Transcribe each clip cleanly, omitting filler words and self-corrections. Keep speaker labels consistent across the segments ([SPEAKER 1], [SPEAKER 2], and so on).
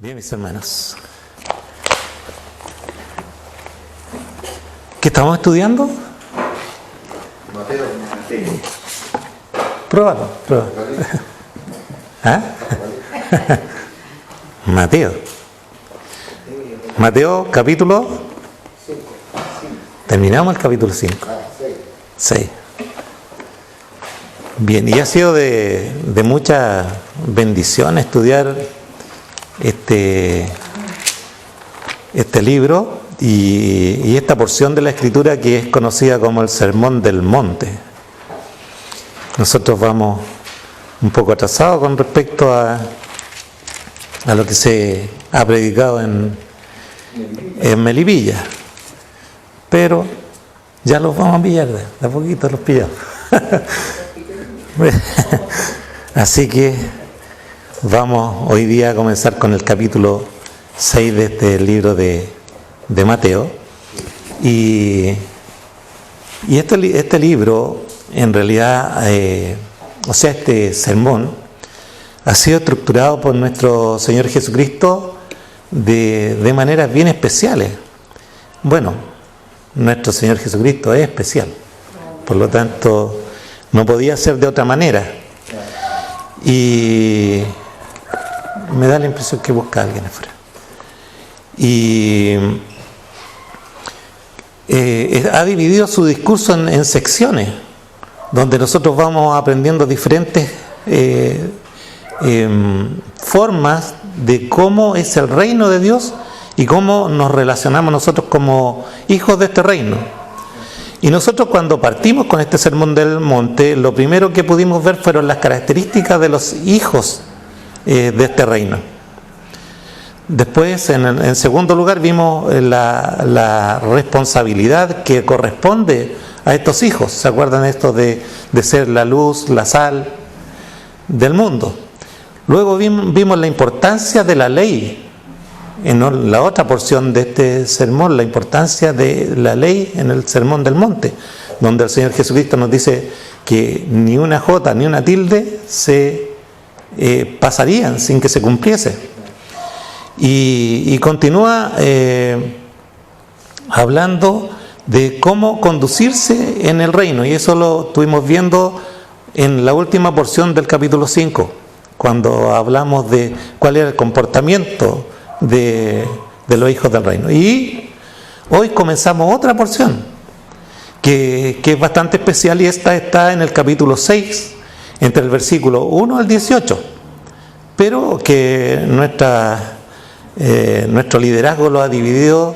[SPEAKER 1] Bien, mis hermanos. ¿Qué estamos estudiando?
[SPEAKER 2] Mateo.
[SPEAKER 1] Pruébalo. ¿Ah? Mateo, capítulo
[SPEAKER 2] 5.
[SPEAKER 1] Terminamos el capítulo 5. 6. Bien, y ha sido de mucha bendición estudiar este libro y esta porción de la Escritura que es conocida como el Sermón del Monte. Nosotros vamos un poco atrasados con respecto a lo que se ha predicado en Melipilla, pero ya los vamos a pillar, de a poquito los pillamos. Así que vamos hoy día a comenzar con el capítulo 6 de este libro de Mateo. Y este libro, en realidad, este sermón, ha sido estructurado por nuestro Señor Jesucristo de maneras bien especiales. Bueno, nuestro Señor Jesucristo es especial, por lo tanto, no podía ser de otra manera. Y me da la impresión que busca a alguien afuera. Y ha dividido su discurso en secciones, donde nosotros vamos aprendiendo diferentes formas de cómo es el reino de Dios y cómo nos relacionamos nosotros como hijos de este reino. Y nosotros, cuando partimos con este Sermón del Monte, lo primero que pudimos ver fueron las características de los hijos de este reino. Después, en segundo lugar, vimos la responsabilidad que corresponde a estos hijos. ¿Se acuerdan esto de ser la luz, la sal del mundo? Luego vimos la importancia de la ley. En la otra porción de este sermón, la importancia de la ley en el Sermón del Monte, donde el Señor Jesucristo nos dice que ni una jota ni una tilde se pasarían sin que se cumpliese. Y continúa hablando de cómo conducirse en el reino, y eso lo estuvimos viendo en la última porción del capítulo 5, cuando hablamos de cuál era el comportamiento de los hijos del reino. Y hoy comenzamos otra porción que es bastante especial, y esta está en el capítulo 6, entre el versículo 1 al 18, pero que nuestro liderazgo lo ha dividido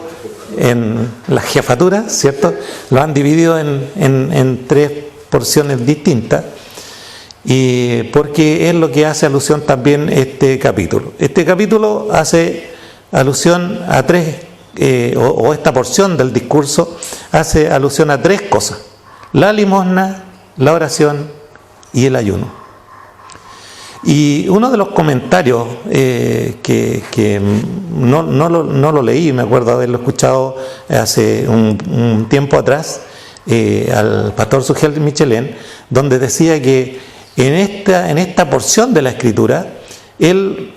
[SPEAKER 1] en las jefaturas, ¿cierto? Lo han dividido en tres porciones distintas, y porque es lo que hace alusión también este capítulo. Este capítulo hace alusión a tres, o esta porción del discurso hace alusión a tres cosas: la limosna, la oración y el ayuno. Y uno de los comentarios que no lo leí, me acuerdo haberlo escuchado hace un tiempo atrás, al pastor Sugel Michelén, donde decía que en esta porción de la Escritura él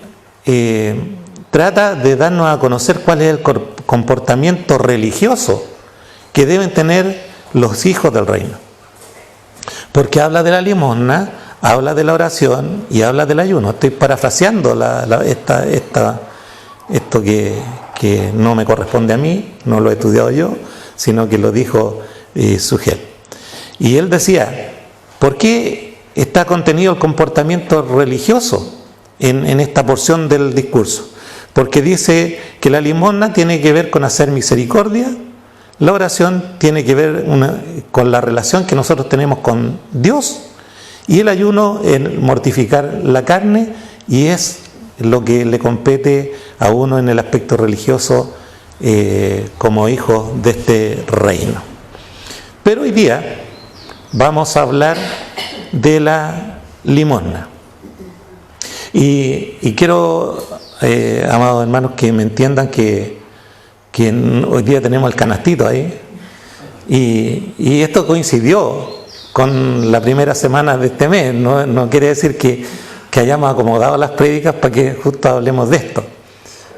[SPEAKER 1] trata de darnos a conocer cuál es el comportamiento religioso que deben tener los hijos del reino, porque habla de la limosna, habla de la oración y habla del ayuno. Estoy parafraseando esto que no me corresponde a mí, no lo he estudiado yo, sino que lo dijo Sugel. Y él decía, ¿por qué está contenido el comportamiento religioso en esta porción del discurso? Porque dice que la limosna tiene que ver con hacer misericordia, la oración tiene que ver con la relación que nosotros tenemos con Dios, y el ayuno en mortificar la carne, y es lo que le compete a uno en el aspecto religioso como hijo de este reino. Pero hoy día vamos a hablar de la limosna. Y quiero, amados hermanos, que me entiendan que hoy día tenemos el canastito ahí, y esto coincidió con la primera semana de este mes. No quiere decir que hayamos acomodado las prédicas para que justo hablemos de esto,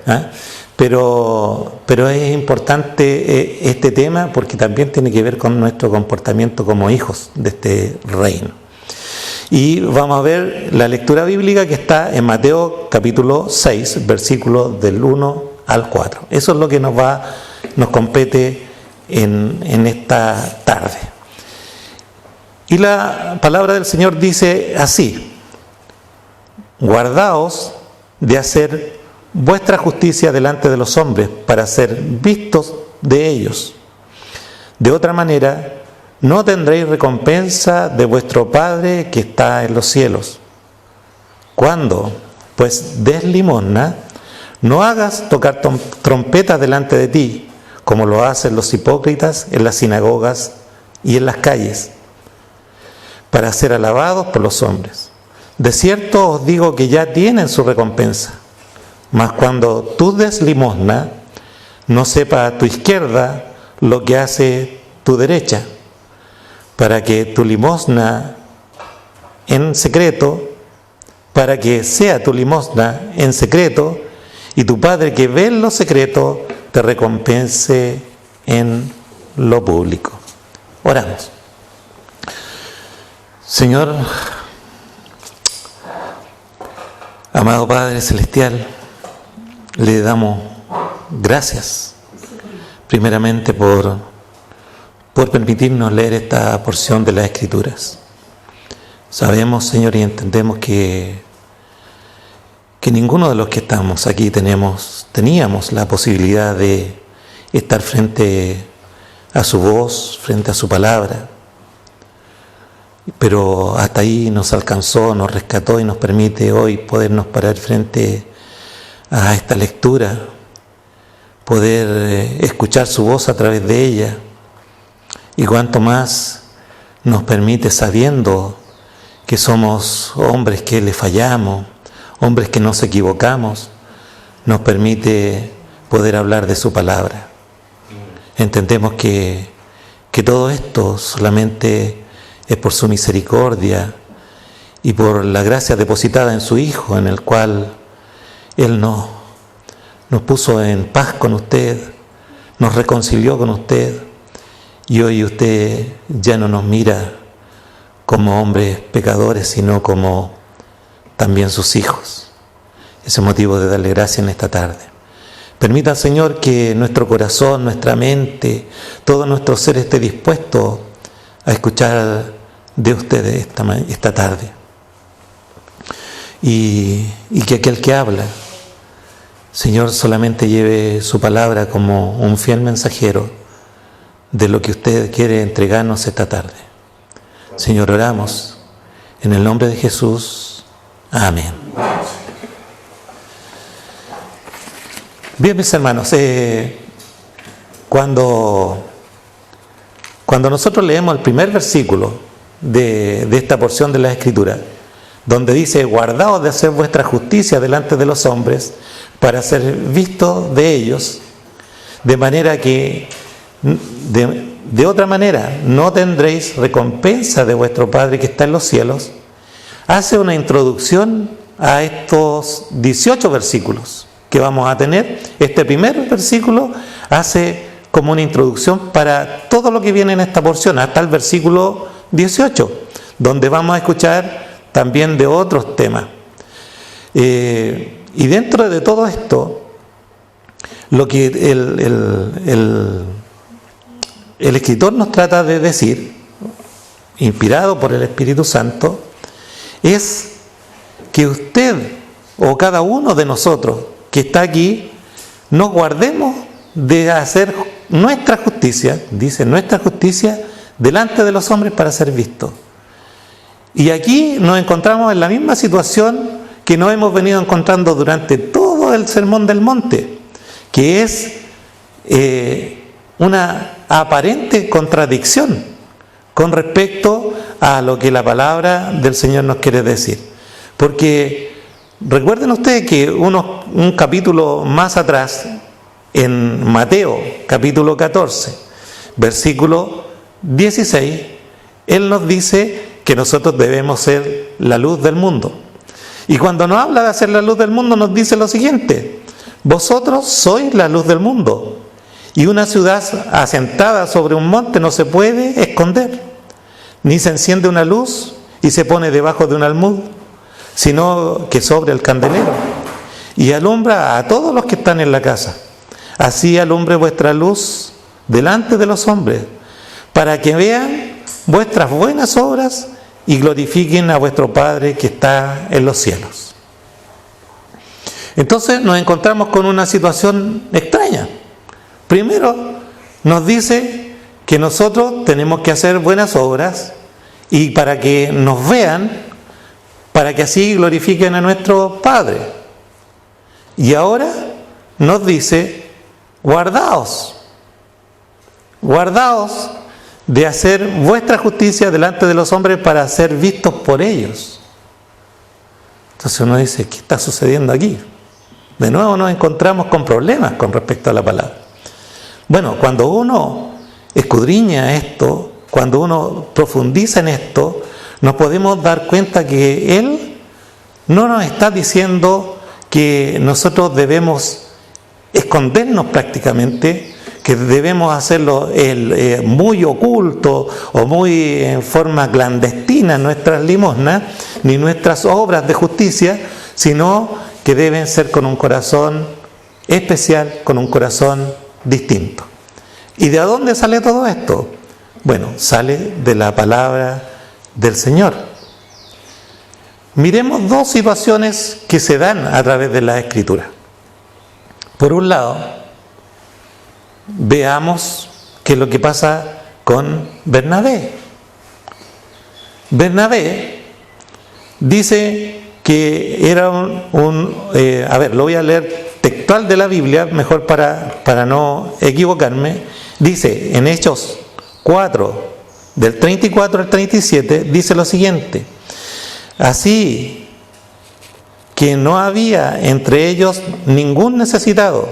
[SPEAKER 1] ¿ah? Pero es importante este tema porque también tiene que ver con nuestro comportamiento como hijos de este reino. Y vamos a ver la lectura bíblica que está en Mateo capítulo 6, versículos del 1 al 4. Eso es lo que nos compete en esta tarde. Y la palabra del Señor dice así: guardaos de hacer vuestra justicia delante de los hombres para ser vistos de ellos. De otra manera, no tendréis recompensa de vuestro Padre que está en los cielos. Cuando, pues, des limosna, no hagas tocar trompetas delante de ti, como lo hacen los hipócritas en las sinagogas y en las calles, para ser alabados por los hombres. De cierto os digo que ya tienen su recompensa. Mas cuando tú des limosna, no sepa a tu izquierda lo que hace tu derecha, para que tu limosna en secreto, para que sea tu limosna en secreto, y tu Padre que ve en lo secreto te recompense en lo público. Oramos. Señor, amado Padre Celestial, le damos gracias primeramente por permitirnos leer esta porción de las Escrituras. Sabemos, Señor, y entendemos que ninguno de los que estamos aquí teníamos la posibilidad de estar frente a su voz, frente a su palabra, pero hasta ahí nos alcanzó, nos rescató y nos permite hoy podernos parar frente a esta lectura, poder escuchar su voz a través de ella, y cuanto más nos permite, sabiendo que somos hombres que le fallamos, hombres que nos equivocamos, nos permite poder hablar de su palabra. Entendemos que todo esto solamente es por su misericordia y por la gracia depositada en su Hijo, en el cual Él nos puso en paz con usted, nos reconcilió con usted, y hoy usted ya no nos mira como hombres pecadores, sino como también sus hijos. Ese es motivo de darle gracias en esta tarde. Permita, Señor, que nuestro corazón, nuestra mente, todo nuestro ser esté dispuesto a escuchar de ustedes esta tarde. Y que aquel que habla, Señor, solamente lleve su palabra como un fiel mensajero de lo que usted quiere entregarnos esta tarde. Señor, oramos en el nombre de Jesús. Amén. Bien, mis hermanos, cuando nosotros leemos el primer versículo de esta porción de la Escritura, donde dice: guardaos de hacer vuestra justicia delante de los hombres para ser vistos de ellos, de manera que de otra manera no tendréis recompensa de vuestro Padre que está en los cielos, hace una introducción a estos 18 versículos que vamos a tener. Este primer versículo hace como una introducción para todo lo que viene en esta porción, hasta el versículo 18, donde vamos a escuchar también de otros temas. Y dentro de todo esto, lo que el escritor nos trata de decir, inspirado por el Espíritu Santo, es que usted o cada uno de nosotros que está aquí nos guardemos de hacer nuestra justicia, dice nuestra justicia, delante de los hombres para ser vistos. Y aquí nos encontramos en la misma situación que nos hemos venido encontrando durante todo el Sermón del Monte, que es una aparente contradicción con respecto a lo que la palabra del Señor nos quiere decir. Porque recuerden ustedes que un capítulo más atrás, en Mateo capítulo 14, versículo 16, Él nos dice que nosotros debemos ser la luz del mundo. Y cuando nos habla de hacer la luz del mundo, nos dice lo siguiente: Vosotros sois la luz del mundo, y una ciudad asentada sobre un monte no se puede esconder, ni se enciende una luz y se pone debajo de un almud, sino que sobre el candelero, y alumbra a todos los que están en la casa. Así alumbre vuestra luz delante de los hombres, para que vean vuestras buenas obras y glorifiquen a vuestro Padre que está en los cielos. Entonces nos encontramos con una situación extraña. Primero nos dice que nosotros tenemos que hacer buenas obras y para que nos vean, para que así glorifiquen a nuestro Padre. Y ahora nos dice, guardaos de hacer vuestra justicia delante de los hombres para ser vistos por ellos. Entonces uno dice, ¿qué está sucediendo aquí? De nuevo nos encontramos con problemas con respecto a la palabra. Bueno, cuando uno escudriña esto, cuando uno profundiza en esto, nos podemos dar cuenta que Él no nos está diciendo que nosotros debemos escondernos prácticamente, que debemos hacerlo muy oculto o muy en forma clandestina nuestras limosnas, ni nuestras obras de justicia, sino que deben ser con un corazón especial, con un corazón distinto. ¿Y de dónde sale todo esto? Bueno, sale de la palabra del Señor. Miremos dos situaciones que se dan a través de la Escritura. Por un lado, veamos qué es lo que pasa con Bernabé. Bernabé dice que era lo voy a leer textual de la Biblia, mejor para no equivocarme. Dice en Hechos 4, del 34 al 37, dice lo siguiente: así que no había entre ellos ningún necesitado,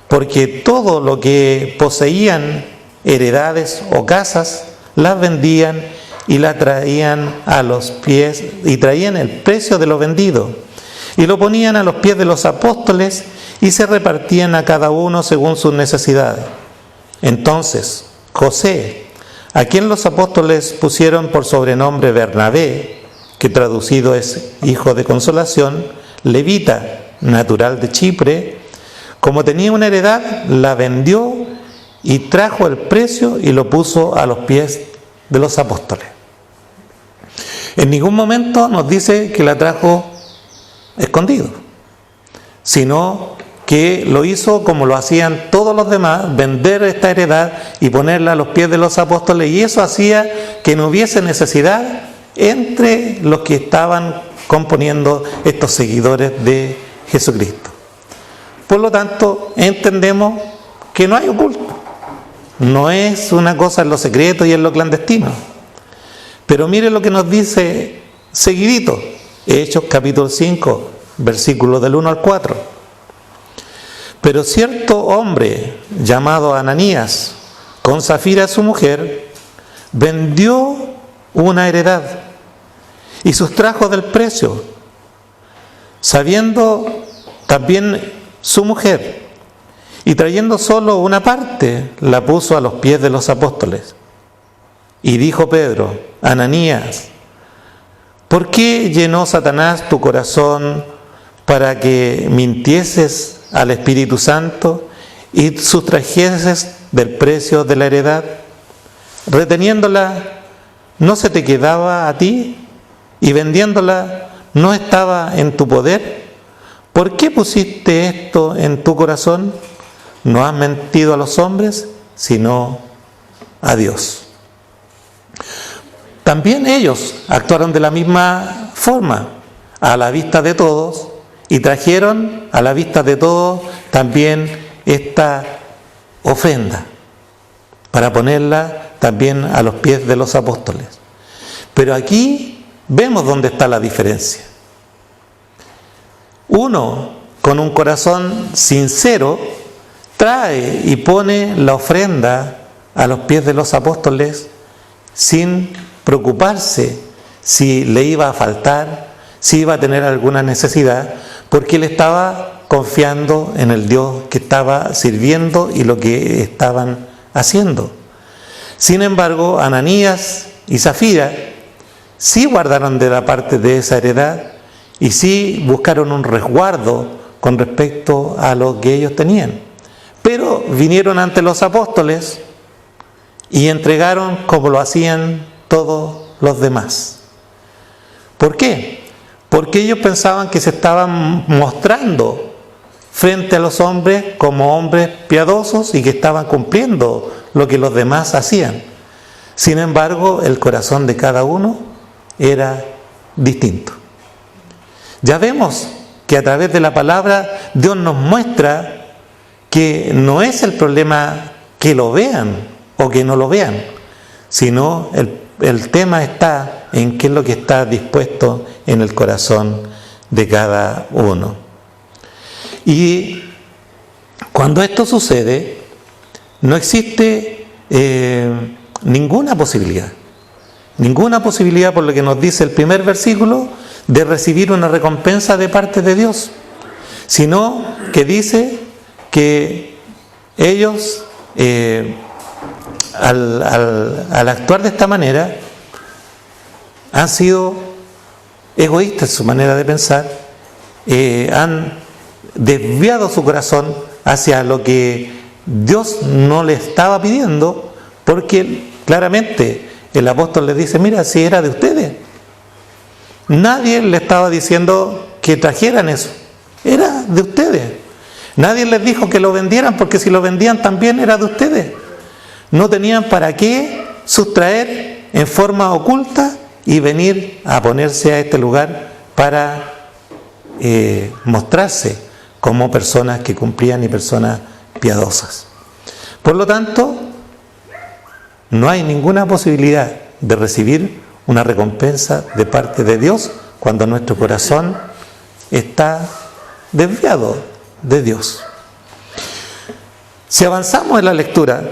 [SPEAKER 1] porque todo lo que poseían, heredades o casas, las vendían y la traían a los pies, y traían el precio de lo vendido, y lo ponían a los pies de los apóstoles, y se repartían a cada uno según sus necesidades. Entonces José, a quien los apóstoles pusieron por sobrenombre Bernabé, que traducido es hijo de consolación, levita, natural de Chipre, como tenía una heredad, la vendió y trajo el precio y lo puso a los pies de los apóstoles. En ningún momento nos dice que la trajo escondido, sino que lo hizo como lo hacían todos los demás, vender esta heredad y ponerla a los pies de los apóstoles, y eso hacía que no hubiese necesidad entre los que estaban componiendo estos seguidores de Jesucristo. Por lo tanto, entendemos que no hay oculto. No es una cosa en lo secreto y en lo clandestino. Pero mire lo que nos dice seguidito, Hechos capítulo 5, versículos del 1 al 4. Pero cierto hombre llamado Ananías, con Zafira su mujer, vendió una heredad y sustrajo del precio, sabiendo también su mujer, y trayendo solo una parte, la puso a los pies de los apóstoles. Y dijo Pedro: Ananías, ¿por qué llenó Satanás tu corazón para que mintieses al Espíritu Santo y sustrajeses del precio de la heredad? Reteniéndola, ¿no se te quedaba a ti? Y vendiéndola, ¿no estaba en tu poder? ¿Por qué pusiste esto en tu corazón? No has mentido a los hombres, sino a Dios. También ellos actuaron de la misma forma, a la vista de todos, y trajeron a la vista de todos también esta ofrenda, para ponerla también a los pies de los apóstoles. Pero aquí vemos dónde está la diferencia. Uno, con un corazón sincero, trae y pone la ofrenda a los pies de los apóstoles sin preocuparse si le iba a faltar, si iba a tener alguna necesidad, porque él estaba confiando en el Dios que estaba sirviendo y lo que estaban haciendo. Sin embargo, Ananías y Zafira sí guardaron de la parte de esa heredad y sí buscaron un resguardo con respecto a lo que ellos tenían. Pero vinieron ante los apóstoles y entregaron como lo hacían todos los demás. ¿Por qué? Porque ellos pensaban que se estaban mostrando frente a los hombres como hombres piadosos y que estaban cumpliendo lo que los demás hacían. Sin embargo, el corazón de cada uno era distinto. Ya vemos que a través de la palabra Dios nos muestra que no es el problema que lo vean o que no lo vean, sino el tema está en qué es lo que está dispuesto en el corazón de cada uno. Y cuando esto sucede, no existe ninguna posibilidad por lo que nos dice el primer versículo, de recibir una recompensa de parte de Dios, sino que dice que ellos al actuar de esta manera han sido egoístas en su manera de pensar, han desviado su corazón hacia lo que Dios no le estaba pidiendo, porque claramente el apóstol les dice, mira, si era de ustedes. Nadie le estaba diciendo que trajeran eso, era de ustedes. Nadie les dijo que lo vendieran, porque si lo vendían también era de ustedes. No tenían para qué sustraer en forma oculta y venir a ponerse a este lugar para mostrarse como personas que cumplían y personas piadosas. Por lo tanto, no hay ninguna posibilidad de recibir una recompensa de parte de Dios cuando nuestro corazón está desviado de Dios. Si avanzamos en la lectura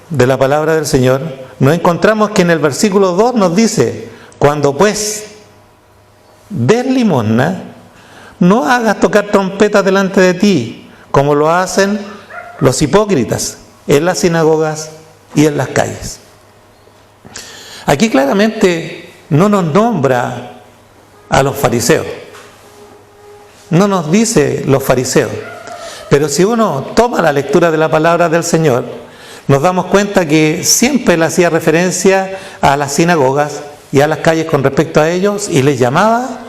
[SPEAKER 1] de la palabra del Señor, nos encontramos que en el versículo 2 nos dice, cuando pues des limosna, no hagas tocar trompetas delante de ti, como lo hacen los hipócritas en las sinagogas y en las calles. Aquí claramente no nos nombra a los fariseos, no nos dice los fariseos, pero si uno toma la lectura de la palabra del Señor, nos damos cuenta que siempre él hacía referencia a las sinagogas y a las calles con respecto a ellos y les llamaba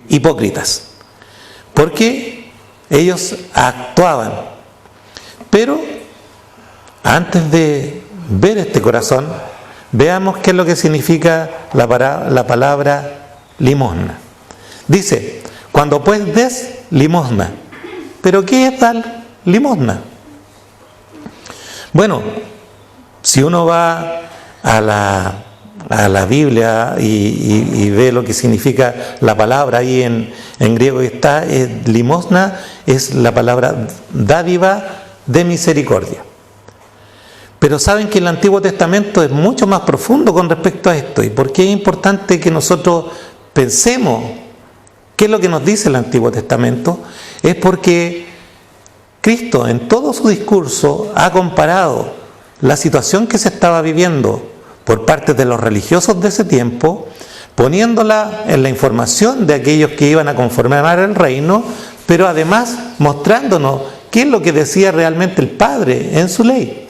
[SPEAKER 1] hipócritas, porque ellos actuaban. Pero antes de ver este corazón, veamos qué es lo que significa la palabra limosna. Dice, cuando pues des limosna. ¿Pero qué es dar limosna? Bueno, si uno va a la Biblia y ve lo que significa la palabra ahí en griego que está, limosna es la palabra dádiva de misericordia. Pero saben que el Antiguo Testamento es mucho más profundo con respecto a esto. ¿Y por qué es importante que nosotros pensemos qué es lo que nos dice el Antiguo Testamento? Es porque Cristo en todo su discurso ha comparado la situación que se estaba viviendo por parte de los religiosos de ese tiempo, poniéndola en la información de aquellos que iban a conformar el reino, pero además mostrándonos qué es lo que decía realmente el Padre en su ley.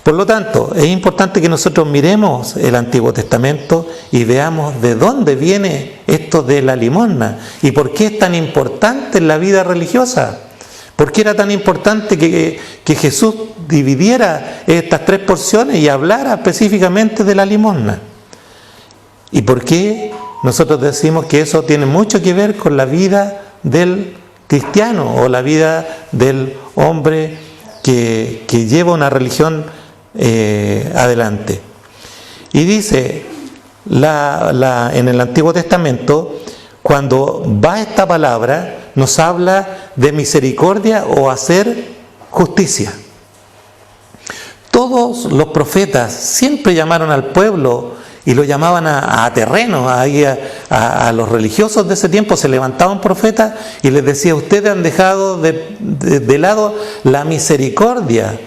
[SPEAKER 1] Por lo tanto, es importante que nosotros miremos el Antiguo Testamento y veamos de dónde viene esto de la limosna y por qué es tan importante en la vida religiosa. ¿Por qué era tan importante que Jesús dividiera estas tres porciones y hablara específicamente de la limosna? ¿Y por qué nosotros decimos que eso tiene mucho que ver con la vida del cristiano o la vida del hombre que lleva una religión adelante? Y dice en el Antiguo Testamento, cuando va esta palabra, nos habla de misericordia o hacer justicia. Todos los profetas siempre llamaron al pueblo y lo llamaban a terreno, ahí a los religiosos de ese tiempo. Se levantaba un profeta y les decía: ustedes han dejado de lado la misericordia,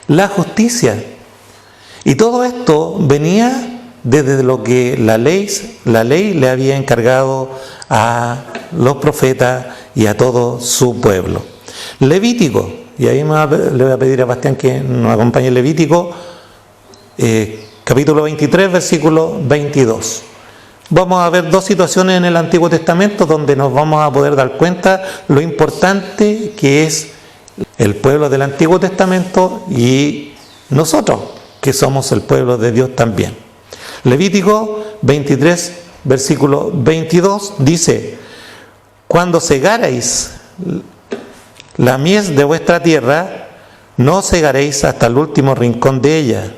[SPEAKER 1] la justicia. Y todo esto venía desde lo que la ley le había encargado a los profetas y a todo su pueblo. Levítico, y ahí le voy a pedir a Bastián que nos acompañe. Levítico, capítulo 23, versículo 22. Vamos a ver dos situaciones en el Antiguo Testamento donde nos vamos a poder dar cuenta lo importante que es el pueblo del Antiguo Testamento y nosotros, que somos el pueblo de Dios también. Levítico 23, versículo 22 dice: cuando segareis la mies de vuestra tierra, no segaréis hasta el último rincón de ella,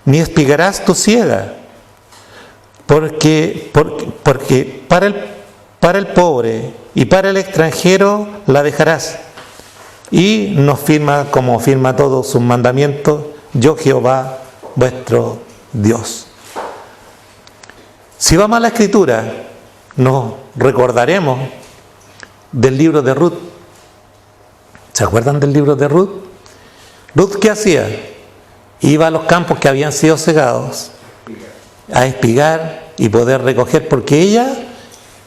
[SPEAKER 1] ni espigarás tu siega, porque para el pobre y para el extranjero la dejarás. Y nos firma, como firma todos sus mandamientos, yo Jehová vuestro Dios. Si vamos a la Escritura, nos recordaremos del libro de Ruth. ¿Se acuerdan del libro de Ruth? Ruth, ¿qué hacía? Iba a los campos que habían sido cegados a espigar y poder recoger, porque ella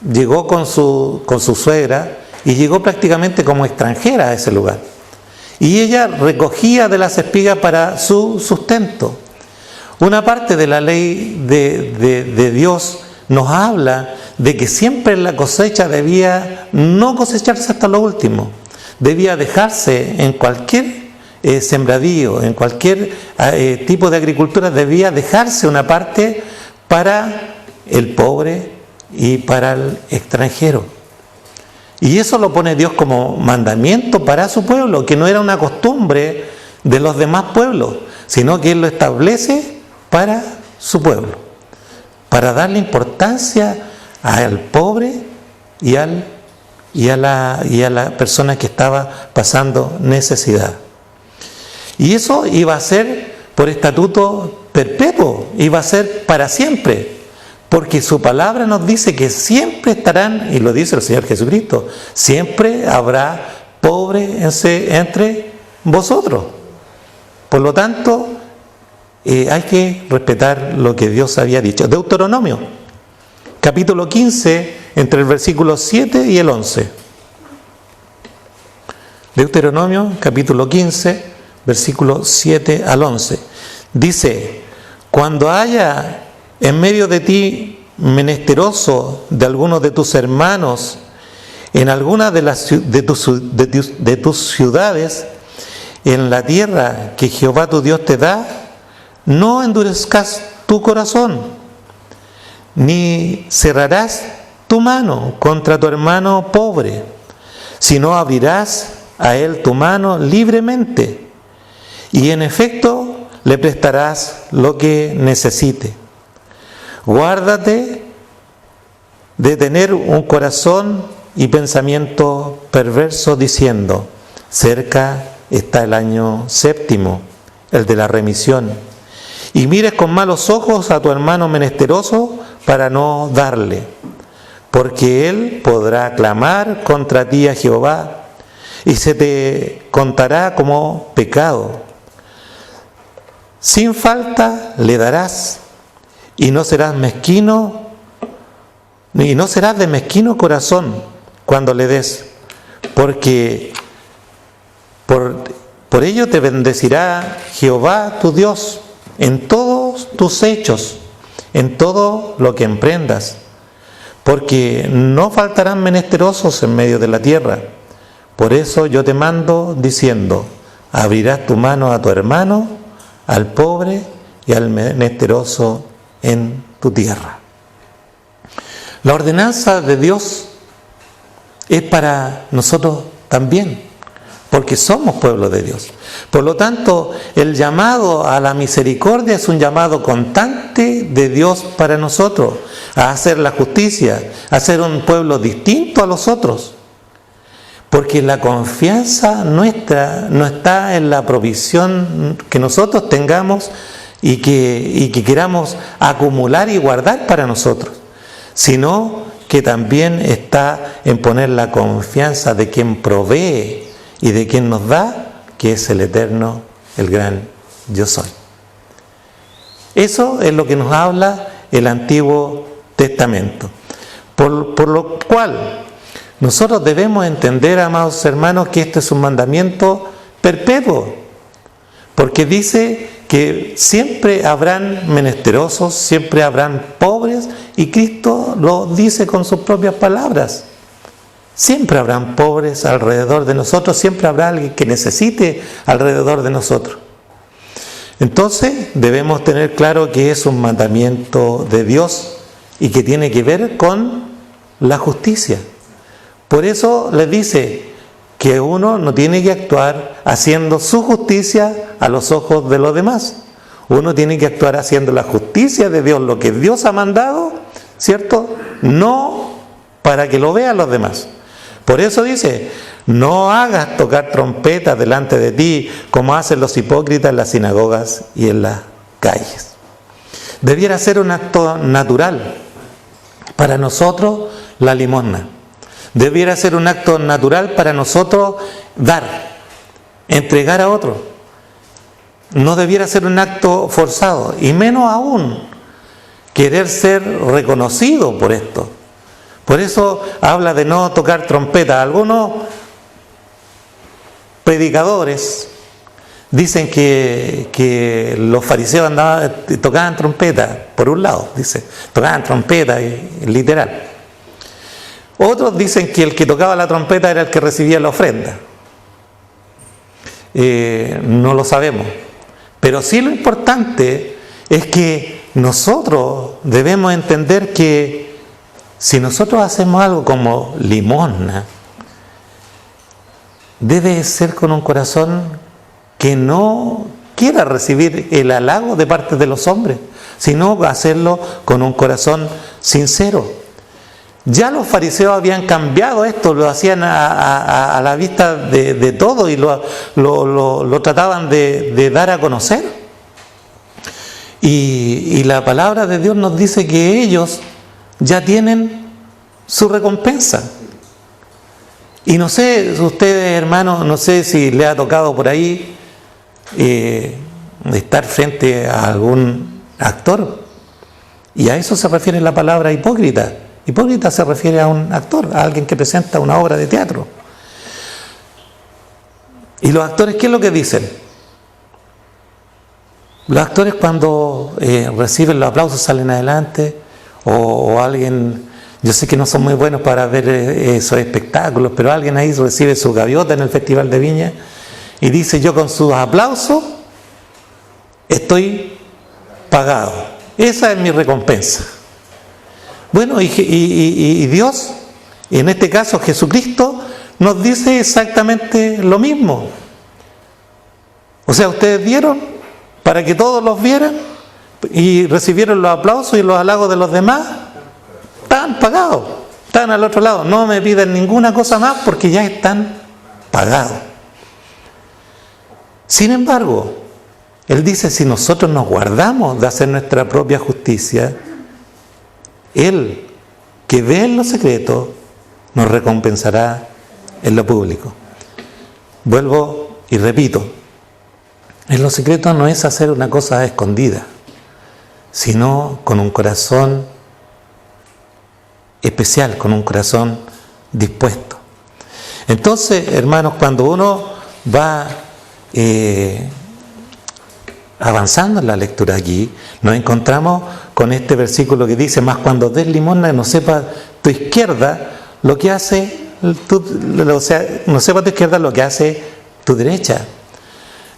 [SPEAKER 1] llegó con su suegra y llegó prácticamente como extranjera a ese lugar. Y ella recogía de las espigas para su sustento. Una parte de la ley de Dios nos habla de que siempre la cosecha debía no cosecharse hasta lo último. Debía dejarse en cualquier sembradío, en cualquier tipo de agricultura, debía dejarse una parte para el pobre y para el extranjero. Y eso lo pone Dios como mandamiento para su pueblo, que no era una costumbre de los demás pueblos, sino que Él lo establece para su pueblo, para darle importancia al pobre y a la persona que estaba pasando necesidad. Y eso iba a ser por estatuto perpetuo, iba a ser para siempre, porque su palabra nos dice que siempre estarán, y lo dice el Señor Jesucristo, siempre habrá pobre entre vosotros. Por lo tanto, hay que respetar lo que Dios había dicho. Deuteronomio, capítulo 15, entre el versículo 7 y el 11. Deuteronomio, capítulo 15, versículo 7 al 11. Dice: cuando haya en medio de ti menesteroso de alguno de tus hermanos en alguna de tus ciudades, en la tierra que Jehová tu Dios te da, no endurezcas tu corazón, ni cerrarás tu mano contra tu hermano pobre, sino abrirás a él tu mano libremente, y en efecto le prestarás lo que necesite. Guárdate de tener un corazón y pensamiento perverso diciendo: cerca está el año séptimo, el de la remisión, y mires con malos ojos a tu hermano menesteroso para no darle, porque él podrá clamar contra ti a Jehová y se te contará como pecado. Sin falta le darás, y no serás mezquino, y no serás de mezquino corazón cuando le des, porque por ello te bendecirá Jehová tu Dios en todos tus hechos, en todo lo que emprendas, porque no faltarán menesterosos en medio de la tierra. Por eso yo te mando diciendo: abrirás tu mano a tu hermano, al pobre y al menesteroso en tu tierra. La ordenanza de Dios es para nosotros también, porque somos pueblo de Dios. Por lo tanto, el llamado a la misericordia es un llamado constante de Dios para nosotros, a hacer la justicia, a ser un pueblo distinto a los otros. Porque la confianza nuestra no está en la provisión que nosotros tengamos, y que queramos acumular y guardar para nosotros, sino que también está en poner la confianza de quien provee y de quien nos da, que es el eterno, el gran yo soy. Eso es lo que nos habla el Antiguo Testamento. Por lo cual, nosotros debemos entender, amados hermanos, que este es un mandamiento perpetuo, porque dice que siempre habrán menesterosos, siempre habrán pobres, y Cristo lo dice con sus propias palabras. Siempre habrán pobres alrededor de nosotros, siempre habrá alguien que necesite alrededor de nosotros. Entonces debemos tener claro que es un mandamiento de Dios y que tiene que ver con la justicia. Por eso les dice que uno no tiene que actuar haciendo su justicia a los ojos de los demás. Uno tiene que actuar haciendo la justicia de Dios, lo que Dios ha mandado, ¿cierto? No para que lo vean los demás. Por eso dice, no hagas tocar trompetas delante de ti como hacen los hipócritas en las sinagogas y en las calles. Debiera ser un acto natural para nosotros la limosna. Debiera ser un acto natural para nosotros dar, entregar a otro. No debiera ser un acto forzado, y menos aún querer ser reconocido por esto. Por eso habla de no tocar trompeta. Algunos predicadores dicen que los fariseos tocaban trompeta, por un lado, dice, tocaban trompeta, literal. Otros dicen que el que tocaba la trompeta era el que recibía la ofrenda. No lo sabemos. Pero sí lo importante es que nosotros debemos entender que si nosotros hacemos algo como limosna, debe ser con un corazón que no quiera recibir el halago de parte de los hombres, sino hacerlo con un corazón sincero. Ya los fariseos habían cambiado esto, lo hacían a la vista de todo y lo trataban de dar a conocer. Y la palabra de Dios nos dice que ellos ya tienen su recompensa. Y no sé, ustedes hermanos, no sé si les ha tocado por ahí estar frente a algún actor. Y a eso se refiere la palabra hipócrita. Hipócrita se refiere a un actor, a alguien que presenta una obra de teatro. ¿Y los actores qué es lo que dicen? Los actores cuando reciben los aplausos salen adelante, o alguien, yo sé que no son muy buenos para ver esos espectáculos, pero alguien ahí recibe su gaviota en el Festival de Viña y dice, yo con sus aplausos estoy pagado, esa es mi recompensa. Bueno, y Dios, en este caso Jesucristo, nos dice exactamente lo mismo. O sea, ustedes dieron para que todos los vieran y recibieron los aplausos y los halagos de los demás, están pagados, están al otro lado. No me pidan ninguna cosa más porque ya están pagados. Sin embargo, Él dice, si nosotros nos guardamos de hacer nuestra propia justicia, Él, que ve en lo secreto, nos recompensará en lo público. Vuelvo y repito, en lo secreto no es hacer una cosa escondida, sino con un corazón especial, con un corazón dispuesto. Entonces, hermanos, cuando uno va avanzando en la lectura aquí, nos encontramos con este versículo que dice, más cuando des limosna no sepa tu izquierda lo que hace no sepa tu izquierda lo que hace tu derecha.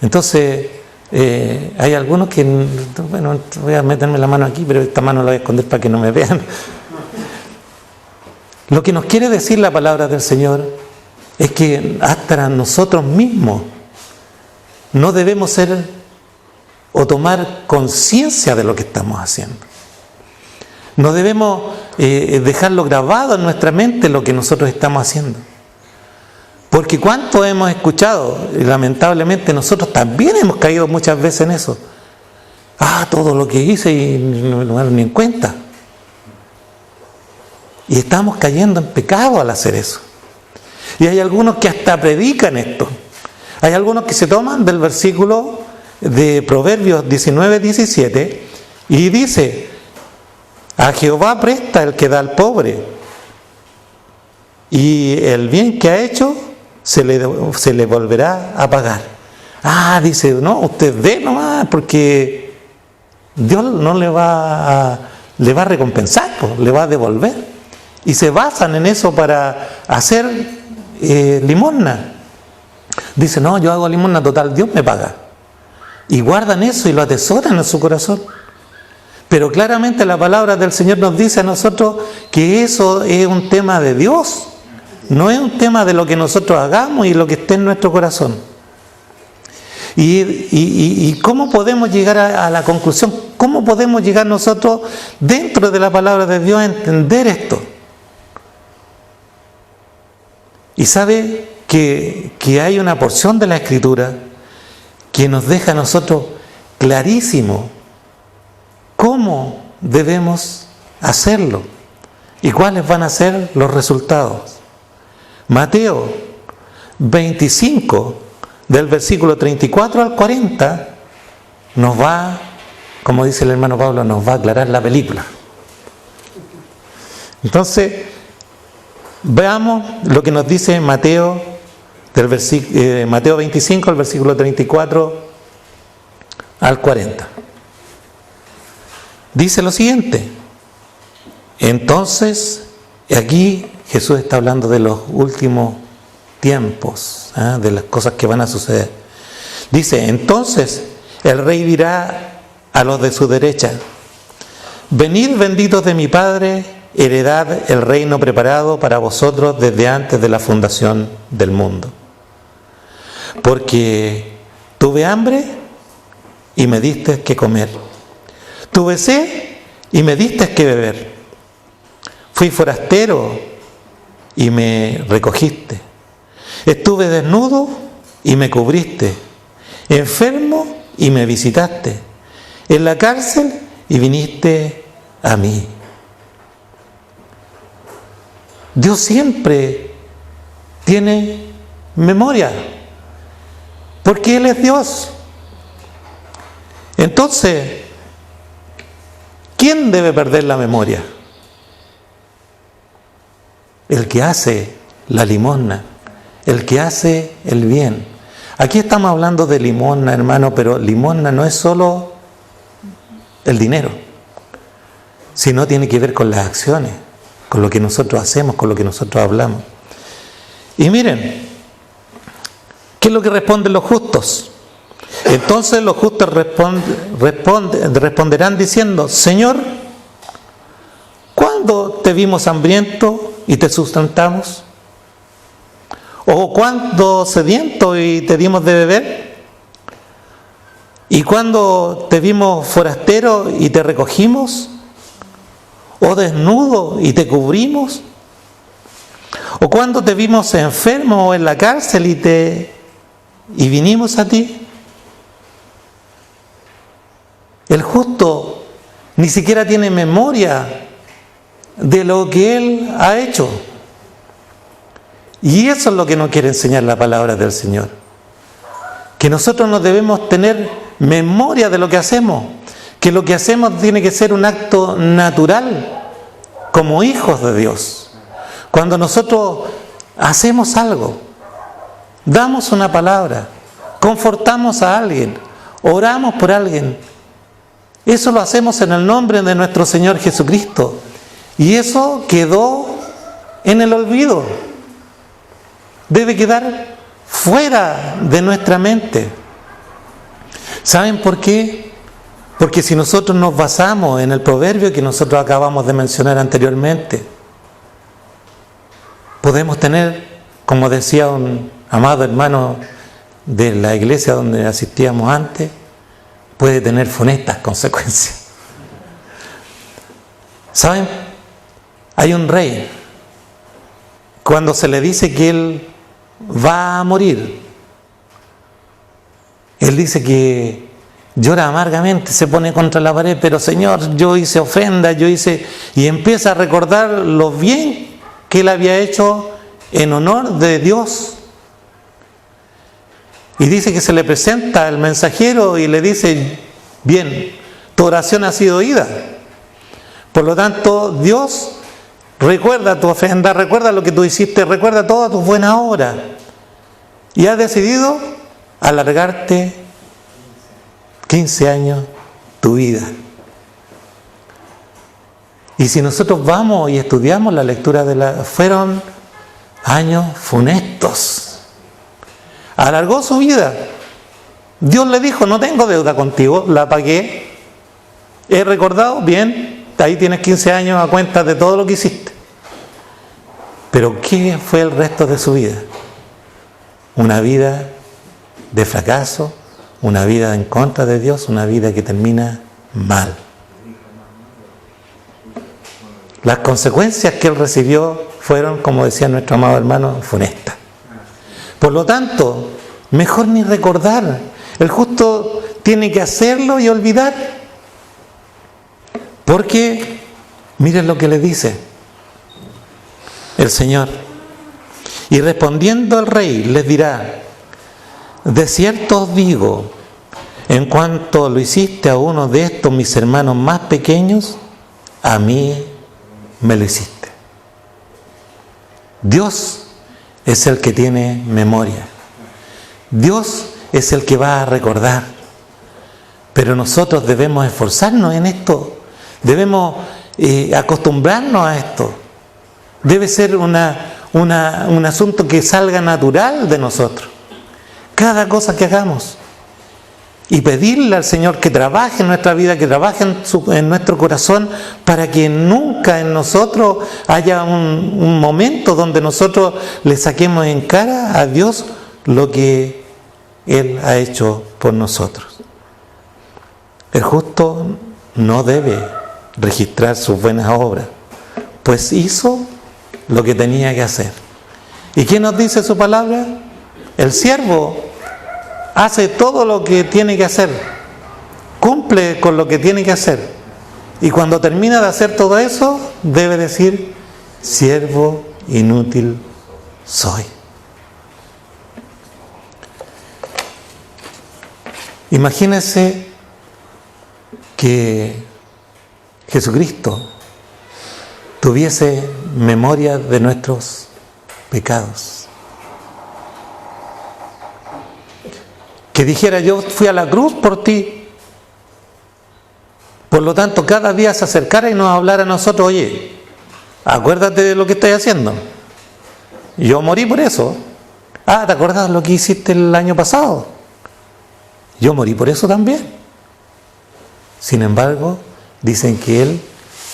[SPEAKER 1] Entonces hay algunos que, bueno, voy a meterme la mano aquí, pero esta mano la voy a esconder para que no me vean. Lo que nos quiere decir la palabra del Señor es que hasta nosotros mismos no debemos ser o tomar conciencia de lo que estamos haciendo. No debemos dejarlo grabado en nuestra mente lo que nosotros estamos haciendo. Porque cuánto hemos escuchado, y lamentablemente nosotros también hemos caído muchas veces en eso. todo lo que hice y no me dan ni en cuenta. Y estamos cayendo en pecado al hacer eso. Y hay algunos que hasta predican esto. Hay algunos que se toman del versículo de Proverbios 19:17 y dice: a Jehová presta el que da al pobre, y el bien que ha hecho se le volverá a pagar. Dice, no, usted ve nomás, porque Dios no le va a recompensar, pues, le va a devolver. Y se basan en eso para hacer limosna. Dice, no, yo hago limosna, total, Dios me paga. Y guardan eso y lo atesoran en su corazón. Pero claramente la palabra del Señor nos dice a nosotros que eso es un tema de Dios. No es un tema de lo que nosotros hagamos y lo que esté en nuestro corazón. ¿Y cómo podemos llegar a la conclusión? ¿Cómo podemos llegar nosotros dentro de la palabra de Dios a entender esto? Y sabe que hay una porción de la Escritura que nos deja a nosotros clarísimo cómo debemos hacerlo y cuáles van a ser los resultados. Mateo 25, del versículo 34 al 40, nos va, como dice el hermano Pablo, nos va a aclarar la película. Entonces, veamos lo que nos dice Mateo, Mateo 25, el versículo 34 al 40. Dice lo siguiente. Entonces, aquí Jesús está hablando de los últimos tiempos, de las cosas que van a suceder. Dice, entonces el rey dirá a los de su derecha: venid, benditos de mi Padre, heredad el reino preparado para vosotros desde antes de la fundación del mundo. Porque tuve hambre y me diste que comer, tuve sed y me diste que beber, fui forastero y me recogiste, estuve desnudo y me cubriste, enfermo y me visitaste, en la cárcel y viniste a mí. Dios siempre tiene memoria, porque Él es Dios. Entonces, ¿quién debe perder la memoria? El que hace la limosna, el que hace el bien. Aquí estamos hablando de limosna, hermano, pero limosna no es solo el dinero, sino tiene que ver con las acciones, con lo que nosotros hacemos, con lo que nosotros hablamos. Y miren, ¿qué es lo que responden los justos? Entonces los justos responderán diciendo: Señor, ¿cuándo te vimos hambriento y te sustentamos? ¿O cuándo sediento y te dimos de beber? ¿Y cuándo te vimos forastero y te recogimos? ¿O desnudo y te cubrimos? ¿O cuándo te vimos enfermo o en la cárcel y vinimos a ti? El justo ni siquiera tiene memoria de lo que él ha hecho. Y eso es lo que nos quiere enseñar la palabra del Señor. Que nosotros no debemos tener memoria de lo que hacemos. Que lo que hacemos tiene que ser un acto natural, como hijos de Dios. Cuando nosotros hacemos algo, damos una palabra, confortamos a alguien, oramos por alguien, eso lo hacemos en el nombre de nuestro Señor Jesucristo. Y eso quedó en el olvido. Debe quedar fuera de nuestra mente. ¿Saben por qué? Porque si nosotros nos basamos en el proverbio que nosotros acabamos de mencionar anteriormente, podemos tener, como decía un amado hermano de la iglesia donde asistíamos antes, puede tener funestas consecuencias. ¿Saben? Hay un rey, cuando se le dice que él va a morir, él dice que llora amargamente, se pone contra la pared, pero Señor, yo hice ofrenda, y empieza a recordar lo bien que él había hecho en honor de Dios. Y dice que se le presenta el mensajero y le dice, bien, tu oración ha sido oída. Por lo tanto, Dios recuerda tu ofrenda, recuerda lo que tú hiciste, recuerda todas tus buenas obras. Y has decidido alargarte 15 años tu vida. Y si nosotros vamos y estudiamos la lectura fueron años funestos. Alargó su vida. Dios le dijo, no tengo deuda contigo, la pagué. He recordado, bien, ahí tienes 15 años a cuenta de todo lo que hiciste. Pero ¿qué fue el resto de su vida? Una vida de fracaso, una vida en contra de Dios, una vida que termina mal. Las consecuencias que él recibió fueron, como decía nuestro amado hermano, funestas. Por lo tanto, mejor ni recordar. El justo tiene que hacerlo y olvidar. Porque, miren lo que le dice el Señor. Y respondiendo el rey les dirá, de cierto os digo, en cuanto lo hiciste a uno de estos mis hermanos más pequeños, a mí me lo hiciste. Dios es el que tiene memoria. Dios es el que va a recordar. Pero nosotros debemos esforzarnos en esto. Debemos acostumbrarnos a esto. Debe ser un asunto que salga natural de nosotros. Cada cosa que hagamos. Y pedirle al Señor que trabaje en nuestra vida, que trabaje en nuestro corazón, para que nunca en nosotros haya un momento donde nosotros le saquemos en cara a Dios lo que Él ha hecho por nosotros. El justo no debe registrar sus buenas obras, pues hizo lo que tenía que hacer. ¿Y qué nos dice su palabra? El siervo hace todo lo que tiene que hacer, cumple con lo que tiene que hacer, y cuando termina de hacer todo eso, debe decir, siervo inútil soy. Imagínense que Jesucristo tuviese memoria de nuestros pecados. Que dijera, yo fui a la cruz por ti. Por lo tanto, cada día se acercara y nos hablara a nosotros, oye, acuérdate de lo que estoy haciendo. Yo morí por eso. Ah, ¿te acuerdas lo que hiciste el año pasado? Yo morí por eso también. Sin embargo, dicen que Él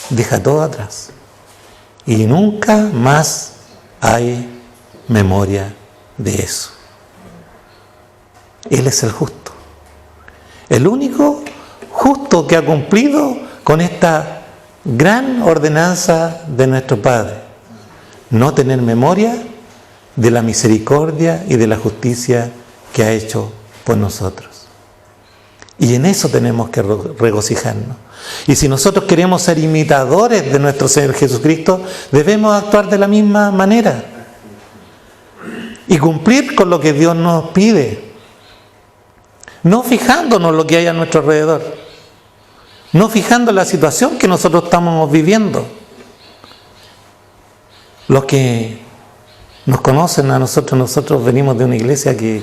[SPEAKER 1] deja todo atrás. Y nunca más hay memoria de eso. Él es el justo. El único justo que ha cumplido con esta gran ordenanza de nuestro Padre. No tener memoria de la misericordia y de la justicia que ha hecho por nosotros. Y en eso tenemos que regocijarnos. Y si nosotros queremos ser imitadores de nuestro Señor Jesucristo, debemos actuar de la misma manera. Y cumplir con lo que Dios nos pide. No fijándonos en lo que hay a nuestro alrededor. No fijando en la situación que nosotros estamos viviendo. Los que nos conocen a nosotros venimos de una iglesia que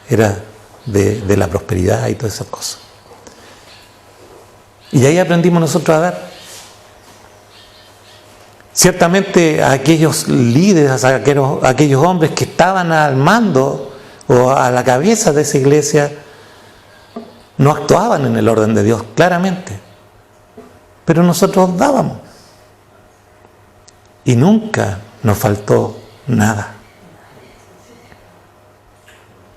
[SPEAKER 1] era de la prosperidad y todas esas cosas. Y ahí aprendimos nosotros a dar. Ciertamente a aquellos líderes, a aquellos hombres que estaban al mando o a la cabeza de esa iglesia, no actuaban en el orden de Dios, claramente. Pero nosotros dábamos. Y nunca nos faltó nada.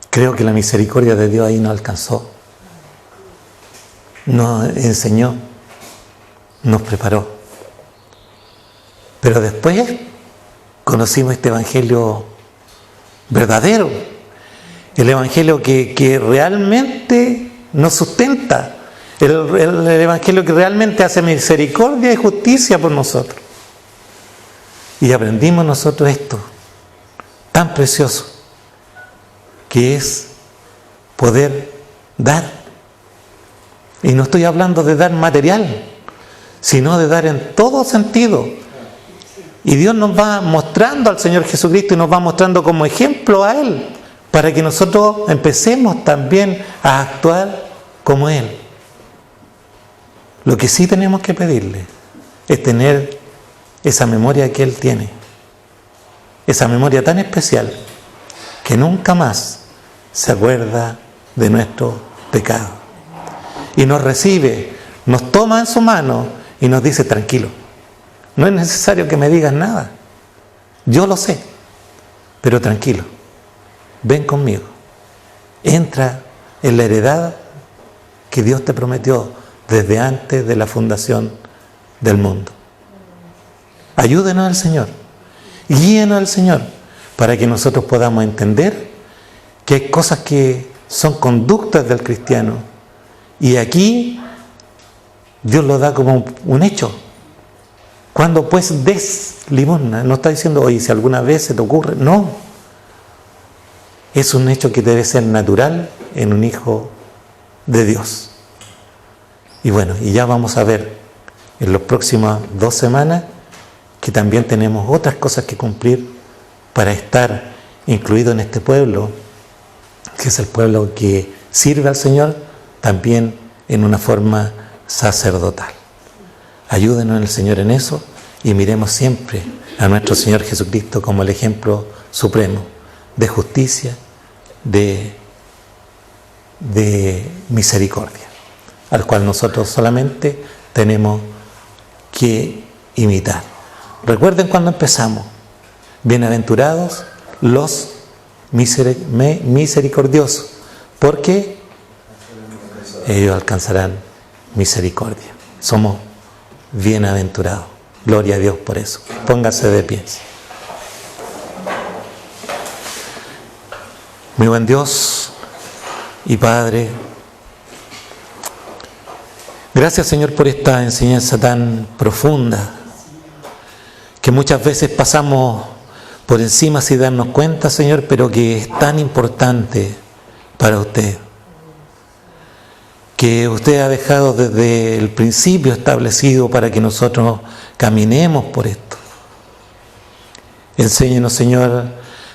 [SPEAKER 1] Creo que la misericordia de Dios ahí nos alcanzó. Nos enseñó, nos preparó. Pero después conocimos este evangelio verdadero, el Evangelio que realmente nos sustenta, el Evangelio que realmente hace misericordia y justicia por nosotros. Y aprendimos nosotros esto, tan precioso, que es poder dar. Y no estoy hablando de dar material, sino de dar en todo sentido. Y Dios nos va mostrando al Señor Jesucristo y nos va mostrando como ejemplo a Él, para que nosotros empecemos también a actuar como Él. Lo que sí tenemos que pedirle es tener esa memoria que Él tiene, esa memoria tan especial que nunca más se acuerda de nuestro pecado. Y nos recibe, nos toma en su mano y nos dice: tranquilo, no es necesario que me digas nada, yo lo sé, pero tranquilo, ven conmigo, entra en la heredad que Dios te prometió desde antes de la fundación del mundo. Ayúdenos al Señor, guíenos al Señor, para que nosotros podamos entender que hay cosas que son conductas del cristiano, y aquí Dios lo da como un hecho. Cuando pues des limosna, no está diciendo: oye, si alguna vez se te ocurre, no. Es un hecho que debe ser natural en un hijo de Dios. Y bueno, y ya vamos a ver en las próximas 2 semanas que también tenemos otras cosas que cumplir para estar incluido en este pueblo, que es el pueblo que sirve al Señor también en una forma sacerdotal. Ayúdenos el Señor en eso, y miremos siempre a nuestro Señor Jesucristo como el ejemplo supremo de justicia, de misericordia, al cual nosotros solamente tenemos que imitar. Recuerden cuando empezamos: bienaventurados los misericordiosos, porque ellos alcanzarán misericordia. Somos bienaventurados. Gloria a Dios por eso. Póngase de pie. Mi buen Dios y Padre, gracias, Señor, por esta enseñanza tan profunda, que muchas veces pasamos por encima sin darnos cuenta, Señor, pero que es tan importante para usted, que usted ha dejado desde el principio establecido para que nosotros caminemos por esto. Enséñenos, Señor,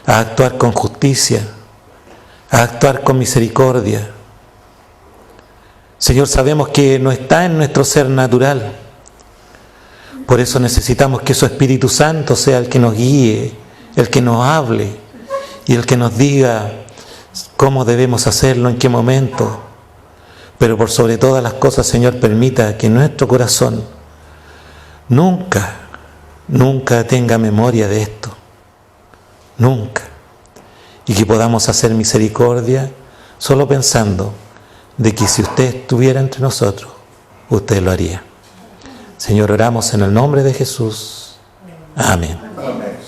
[SPEAKER 1] a actuar con justicia, a actuar con misericordia. Señor, sabemos que no está en nuestro ser natural. Por eso necesitamos que su Espíritu Santo sea el que nos guíe, el que nos hable y el que nos diga cómo debemos hacerlo, en qué momento. Pero por sobre todas las cosas, Señor, permita que nuestro corazón nunca tenga memoria de esto. Nunca. Y que podamos hacer misericordia solo pensando de que si usted estuviera entre nosotros, usted lo haría. Señor, oramos en el nombre de Jesús. Amén.
[SPEAKER 2] Amén.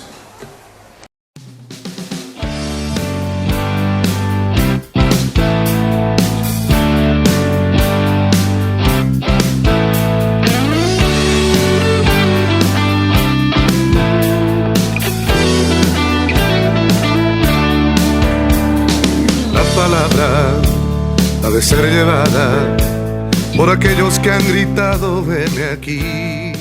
[SPEAKER 3] La palabra ha de ser llevada por aquellos que han gritado: veme aquí.